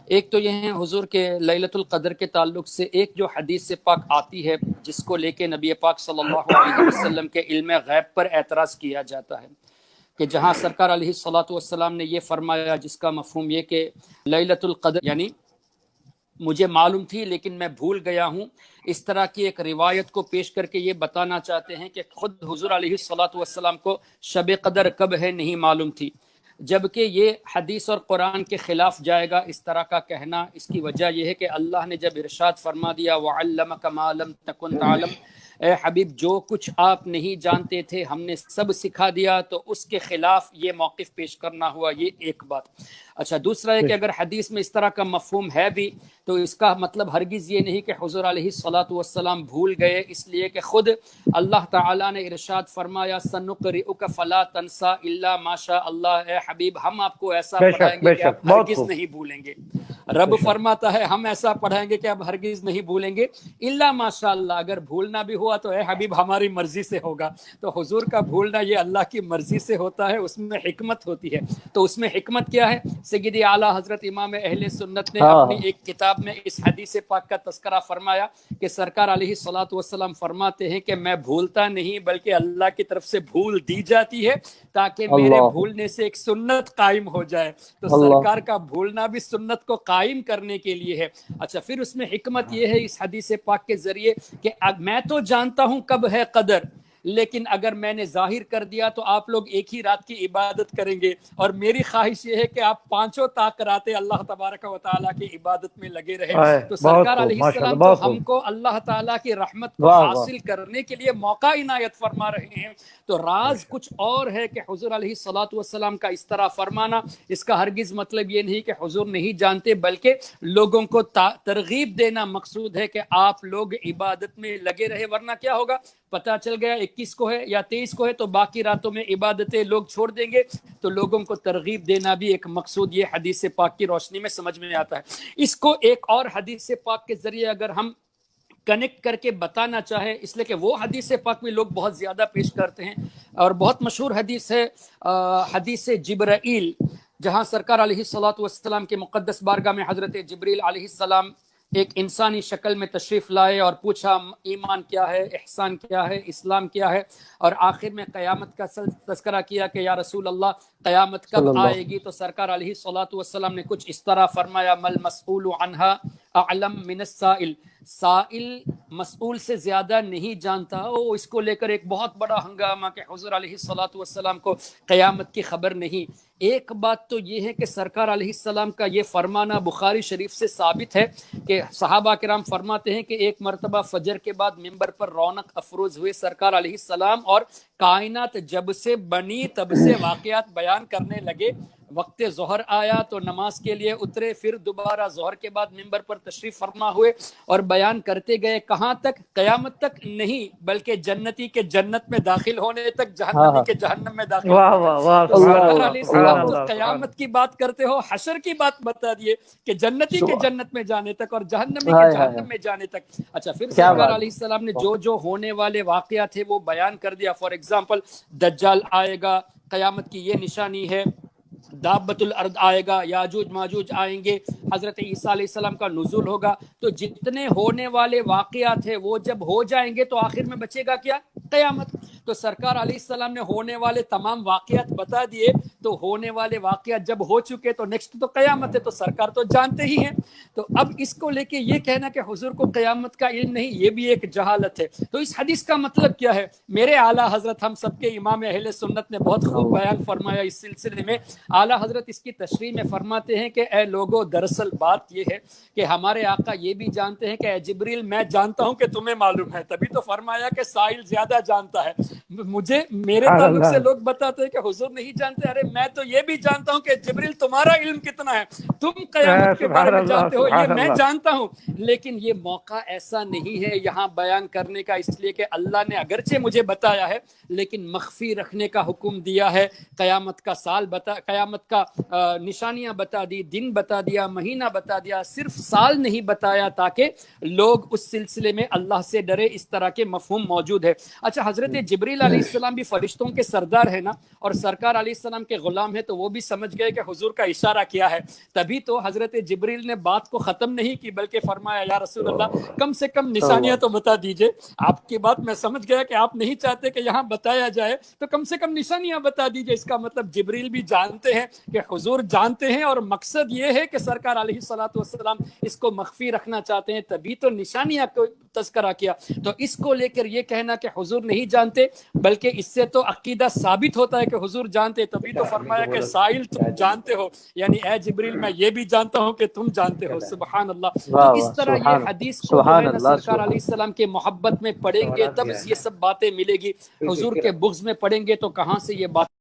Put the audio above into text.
ایک تو یہ ہے حضور کے لیلۃ القدر کے تعلق سے ایک جو حدیث پاک آتی ہے جس کو لے کے نبی پاک صلی اللہ علیہ وسلم کے علم غیب پر اعتراض کیا جاتا ہے کہ جہاں سرکار علیہ الصلوۃ والسلام نے یہ فرمایا جس کا مفہوم یہ کہ لیلۃ القدر یعنی مجھے معلوم تھی لیکن میں بھول گیا ہوں، اس طرح کی ایک روایت کو پیش کر کے یہ بتانا چاہتے ہیں کہ خود حضور علیہ الصلوۃ والسلام کو شب قدر کب ہے نہیں معلوم تھی، جبکہ یہ حدیث اور قرآن کے خلاف جائے گا اس طرح کا کہنا۔ اس کی وجہ یہ ہے کہ اللہ نے جب ارشاد فرما دیا وَعَلَّمَكَ مَا لَمْ تَكُنْ تَعْلَمْ، اے حبیب جو کچھ آپ نہیں جانتے تھے ہم نے سب سکھا دیا، تو اس کے خلاف یہ موقف پیش کرنا ہوا، یہ ایک بات۔ اچھا دوسرا ہے کہ اگر حدیث میں اس طرح کا مفہوم ہے بھی تو اس کا مطلب ہرگز یہ نہیں کہ حضور علیہ الصلوۃ والسلام بھول گئے، اس لیے کہ خود اللہ تعالیٰ نے ارشاد فرمایا سنقرئک فلا تنسى الا ما شاء اللہ، اے حبیب ہم آپ کو ایسا پڑھائیں گے کہ آپ ہرگز نہیں بھولیں گے۔ رب فرماتا ہے ہم ایسا پڑھائیں گے کہ آپ ہرگز نہیں بھولیں گے، الا ما شاء اللہ، اگر بھولنا بھی ہوا تو اے حبیب ہماری مرضی سے ہوگا۔ تو حضور کا بھولنا یہ اللہ کی مرضی سے ہوتا ہے، اس میں حکمت ہوتی ہے۔ تو اس میں حکمت کیا ہے؟ سیدی اعلیٰ حضرت امام اہل سنت نے اپنی ایک کتاب میں اس حدیث پاک کا تذکرہ فرمایا کہ سرکار علیہ الصلوۃ والسلام فرماتے ہیں کہ میں بھولتا نہیں بلکہ اللہ کی طرف سے بھول دی جاتی ہے تاکہ میرے بھولنے سے ایک سنت قائم ہو جائے۔ تو سرکار کا بھولنا بھی سنت کو قائم کرنے کے لیے ہے۔ اچھا پھر اس میں حکمت یہ ہے اس حدیث پاک کے ذریعے کہ میں تو جانتا ہوں کب ہے قدر، لیکن اگر میں نے ظاہر کر دیا تو آپ لوگ ایک ہی رات کی عبادت کریں گے، اور میری خواہش یہ ہے کہ آپ پانچوں طاق راتیں اللہ تبارک و تعالیٰ کی عبادت میں لگے رہے۔ تو سرکار علیہ السلام تو ہم کو اللہ تعالیٰ کی رحمت کو حاصل کرنے کے لیے موقع عنایت فرما رہے ہیں۔ تو راز کچھ اور ہے کہ حضور علیہ الصلوۃ والسلام کا اس طرح فرمانا، اس کا ہرگز مطلب یہ نہیں کہ حضور نہیں جانتے، بلکہ لوگوں کو ترغیب دینا مقصود ہے کہ آپ لوگ عبادت میں لگے رہے، ورنہ کیا ہوگا؟ پتہ چل گیا 21 کو ہے یا 23 کو ہے تو باقی راتوں میں عبادتیں لوگ چھوڑ دیں گے۔ تو لوگوں کو ترغیب دینا بھی ایک مقصود یہ حدیث پاک کی روشنی میں سمجھ میں آتا ہے۔ اس کو ایک اور حدیث پاک کے ذریعے اگر ہم کنیکٹ کر کے بتانا چاہیں، اس لیے کہ وہ حدیث پاک بھی لوگ بہت زیادہ پیش کرتے ہیں اور بہت مشہور حدیث ہے حدیث جبرائیل، جہاں سرکار علیہ الصلوۃ والسلام کے مقدس بارگاہ میں حضرت جبریل علیہ السلام ایک انسانی شکل میں تشریف لائے اور پوچھا ایمان کیا ہے، احسان کیا ہے، اسلام کیا ہے، اور آخر میں قیامت کا تذکرہ کیا کہ یا رسول اللہ قیامت کب آئے گی؟ تو سرکار علیہ الصلوۃ والسلام نے کچھ اس طرح فرمایا مل مسئول عنہا اعلم من السائل، سائل مسئول سے زیادہ نہیں جانتا۔ اس کو لے کر ایک بہت بڑا ہنگامہ کہ حضور علیہ الصلوۃ والسلام کو قیامت کی خبر نہیں۔ ایک بات تو یہ ہے کہ سرکار علیہ السلام کا یہ فرمانا بخاری شریف سے ثابت ہے کہ صحابہ کرام فرماتے ہیں کہ ایک مرتبہ فجر کے بعد ممبر پر رونق افروز ہوئے سرکار علیہ السلام، اور کائنات جب سے بنی تب سے واقعات بیان کرنے لگے۔ وقت ظہر آیا تو نماز کے لیے اترے، پھر دوبارہ ظہر کے بعد ممبر پر تشریف فرما ہوئے اور بیان کرتے گئے، کہاں تک؟ قیامت تک نہیں، بلکہ جنتی کے جنت میں داخل ہونے تک، جہنمی کے جہنم میں داخل ہونے تک۔ تو سرکار علیہ السلام تو قیامت کی بات کرتے ہو، حشر کی بات بتا دیے کہ جنتی کے جنت میں جانے تک اور جہنمی کے جہنم میں جانے تک۔ اچھا پھر سرکار علیہ السلام نے جو ہونے والے واقعات تھے وہ بیان کر دیا۔ فار ایگزامپل دجال آئے گا، قیامت کی یہ نشانی ہے، دابت الارض آئے گا، یاجوج ماجوج آئیں گے، حضرت عیسیٰ علیہ السلام کا نزول ہوگا۔ تو جتنے ہونے والے واقعات ہیں وہ جب ہو جائیں گے تو آخر میں بچے گا کیا؟ قیامت۔ تو سرکار علیہ السلام نے ہونے والے تمام واقعات بتا دیے، تو ہونے والے واقعات جب ہو چکے تو نیکسٹ تو قیامت ہے، تو سرکار تو جانتے ہی ہیں۔ تو اب اس کو لے کے یہ کہنا کہ حضور کو قیامت کا علم نہیں، یہ بھی ایک جہالت ہے۔ تو اس حدیث کا مطلب کیا ہے؟ میرے اعلیٰ حضرت ہم سب کے امام اہل سنت نے بہت خوب بیان فرمایا اس سلسلے میں۔ اعلیٰ حضرت اس کی تشریح میں فرماتے ہیں کہ اے لوگو، دراصل بات یہ ہے کہ ہمارے آقا یہ بھی جانتے ہیں کہ اے جبریل میں جانتا ہوں کہ تمہیں معلوم ہے، تبھی تو فرمایا کہ سائل زیادہ جانتا ہے۔ مجھے میرے تعلق سے لوگ بتاتے ہیں کہ حضور نہیں جانتے، ارے میں تو یہ بھی جانتا ہوں کہ جبریل تمہارا علم کتنا ہے، تم قیامت کے بارے میں جانتے ہو، یہ میں جانتا ہوں، لیکن یہ موقع ایسا نہیں ہے یہاں بیان کرنے کا، اس لیے کہ اللہ نے اگرچہ مجھے بتایا ہے لیکن مخفی رکھنے کا حکم دیا ہے۔ قیامت کا سال قیامت کا نشانیاں بتا دی، دن بتا دیا، مہینہ بتا دیا، صرف سال نہیں بتایا تاکہ لوگ اس سلسلے میں اللہ سے ڈرے، اس طرح کے مفہوم موجود ہے۔ اچھا حضرت جبریل جبریل علیہ السلام بھی فرشتوں کے سردار ہے نا، اور سرکار علیہ السلام کے غلام ہے، تو وہ بھی سمجھ گئے کہ حضور کا اشارہ کیا ہے، تبھی تو حضرت جبریل نے بات کو ختم نہیں کی بلکہ فرمایا یا رسول اللہ کم سے کم نشانیاں تو بتا دیجئے، آپ کی بات میں سمجھ گیا کہ آپ نہیں چاہتے کہ یہاں بتایا جائے، تو کم سے کم نشانیاں بتا دیجئے۔ اس کا مطلب جبریل بھی جانتے ہیں کہ حضور جانتے ہیں، اور مقصد یہ ہے کہ سرکار علیہ الصلوۃ والسلام اس کو مخفی رکھنا چاہتے ہیں، تبھی تو نشانیاں کو تذکرہ کیا۔ تو اس کو لے کر یہ کہنا کہ حضور نہیں جانتے، بلکہ اس سے تو عقیدہ ثابت ہوتا ہے کہ حضور جانتے، تبھی تو فرمایا کہ سائل تم جانتے ہو، یعنی اے جبریل میں یہ بھی جانتا ہوں کہ تم جانتے ہو۔ سبحان اللہ۔ تو اس طرح یہ حدیث کو جو ہے نا سرکار علیہ السلام کے محبت میں پڑھیں گے تب یہ سب باتیں ملے گی، حضور کے بغض میں پڑھیں گے تو کہاں سے یہ بات